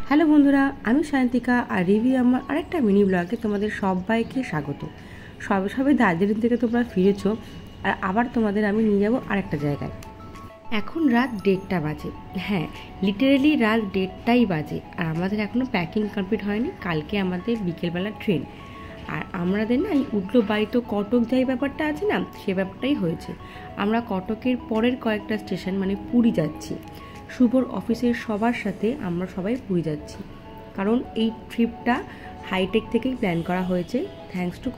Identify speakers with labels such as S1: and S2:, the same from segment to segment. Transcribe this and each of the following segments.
S1: Hello বন্ধুরা, আমি সায়ন্তিকা আর রিভি আমার আরেকটা মিনি ব্লগে তোমাদের সবাইকে স্বাগত। সবে সবে দার্জিলিং থেকে তোমরা ফিরেছো, আর আবার তোমাদের আমি নিয়ে যাবো আরেকটা জায়গায়। এখন রাত 1:30 বাজে। হ্যাঁ, লিটারেলি রাত 1:30টাই বাজে। আর আমাদের এখনও প্যাকিং কমপ্লিট হয়নি। কালকে আমাদের বিকেলবেলা ট্রেন। আর আমাদের না এই উঠলো বাড়ি তো কটক যাই ব্যাপারটা আছে না, সে ব্যাপারটাই হয়েছে। আমরা কটকের পরের কয়েকটা স্টেশন মানে পুরী যাচ্ছি। শুভর অফিসের সবার সাথে আমরা সবাই পুরী যাচ্ছি, কারণ এই ট্রিপটা হাইটেক থেকেই প্ল্যান করা হয়েছে, থ্যাঙ্কস টু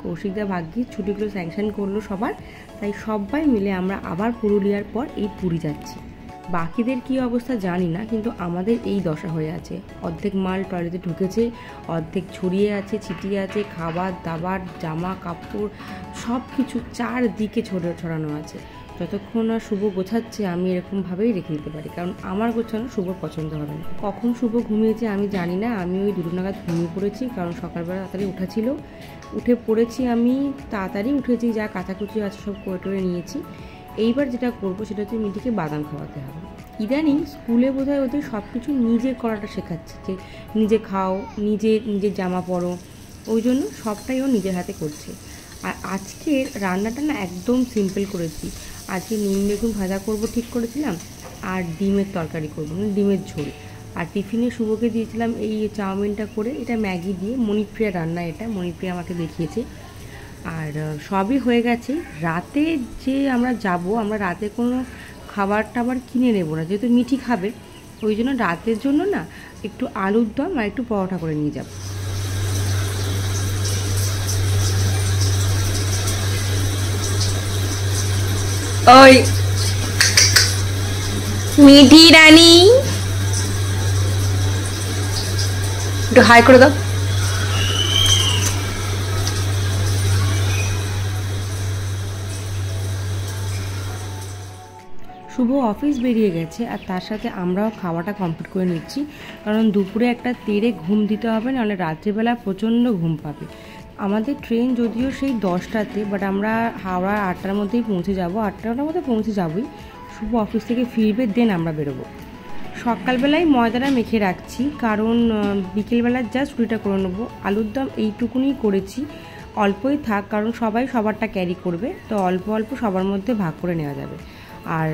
S1: কৌশিকদা ভাগ্যিস ছুটিগুলো স্যাংশন করলো সবার, তাই সবাই মিলে আমরা আবার পুরুলিয়ার পর এই পুরী যাচ্ছি। বাকিদের কী অবস্থা জানি না, কিন্তু আমাদের এই দশা হয়ে আছে। অর্ধেক মাল টয়লেটে ঢুকেছে, অর্ধেক ছড়িয়ে আছে, ছিটিয়ে আছে, খাবার দাবার জামা কাপড় সব কিছু চারদিকে ছড়ানো আছে। যতক্ষণ না শুভ গোছাচ্ছে আমি এরকমভাবেই রেখে দিতে পারি, কারণ আমার গোছানো শুভর পছন্দ হবে না। কখন শুভ ঘুমিয়েছে আমি জানি না, আমি ওই 2টো নাগাদ ঘুমিয়ে পড়েছি, কারণ সকালবেলা তাড়াতাড়ি উঠা ছিল। উঠে পড়েছি, আমি তাড়াতাড়ি উঠেছি, যা কাচাকুচি আছে সব করে নিয়েছি। এইবার যেটা করবো সেটা হচ্ছে মিটিকে বাদাম খাওয়াতে হবে। ইদানিং স্কুলে বোধহয় ওদের সব কিছু নিজে করাটা শেখাচ্ছে, যে নিজে খাও, নিজের জামা পরো, ওই জন্য সবটাই ও নিজের হাতে করছে। আর আজকের রান্নাটা না একদম সিম্পল করেছি। আজকে নিম বেগুন ভাজা করবো ঠিক করেছিলাম, আর ডিমের তরকারি করবো, মানে ডিমের ঝোল। আর টিফিনে শুভকে দিয়েছিলাম এই চাউমিনটা করে, এটা ম্যাগি দিয়ে, মণিপ্রিয়া রান্না, এটা মণিপ্রিয়া আমাকে দেখিয়েছে। আর সবই হয়ে গেছে। রাতে যে আমরা যাব, আমরা রাতে কোনো খাবার টাবার কিনে নেব না, যেহেতু মিঠি খাবে, ওই জন্য রাতের জন্য না একটু আলুর দম আর একটু পরোটা করে নিয়ে যাব।
S2: ওই মিঠি রানী একটু হাই করে দাও।
S1: শুভ অফিস বেরিয়ে গেছে, আর তার সাথে আমরাও খাওয়াটা কমপ্লিট করে নিচ্ছি, কারণ দুপুরে একটা তেড়ে ঘুম দিতে হবে, নাহলে রাত্রিবেলা প্রচণ্ড ঘুম পাবে। আমাদের ট্রেন যদিও সেই 10টাতে, বাট আমরা হাওড়া 8টার মধ্যেই পৌঁছে যাব, 8টার মধ্যে পৌঁছে যাবই। শুভ অফিস থেকে ফিরবে, দেন আমরা বেরোবো। সকালবেলায় ময়দাটা মেখে রাখছি, কারণ বিকেলবেলা জাস্ট রুটিটা করে নেবো। আলুর দম এইটুকুনি করেছি, অল্পই থাক, কারণ সবাই সবারটা ক্যারি করবে, তো অল্প অল্প সবার মধ্যে ভাগ করে নেওয়া যাবে। আর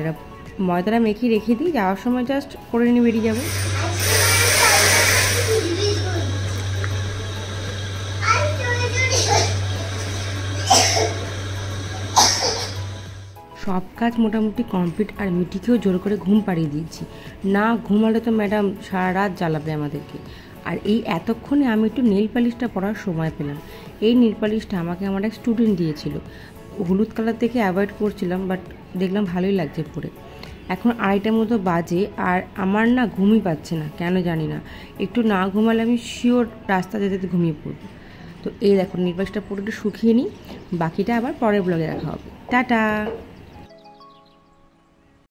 S1: ময়দাটা মেখে রেখে দিই, যাওয়ার সময় জাস্ট করে নিয়ে বেরিয়ে যাবো। সব কাজ মোটামুটি কমপ্লিট, আর মিটিকেও জোর করে ঘুম পাড়িয়ে দিয়েছি। না ঘুমালে তো ম্যাডাম সারা রাত জ্বালাবে আমাদেরকে। আর এই এতক্ষণে আমি একটু নেল পালিশটা পরার সময় পেলাম। এই নেল পালিশটা আমাকে আমার এক স্টুডেন্ট দিয়েছিল। হলুদ কালার থেকে অ্যাভয়েড করছিলাম, বাট দেখলাম ভালোই লাগছে পরে। এখন 2:30টার মতো বাজে, আর আমার না ঘুমই পাচ্ছে না, কেন জানি না। একটু না ঘুমালে আমি শিওর রাস্তা যেতে ঘুমিয়ে পড়বো। তো এই দেখো, নেল পালিশটা পুরোটা শুকিয়ে নিই, বাকিটা আবার পরের ব্লগে রাখা হবে। টাটা।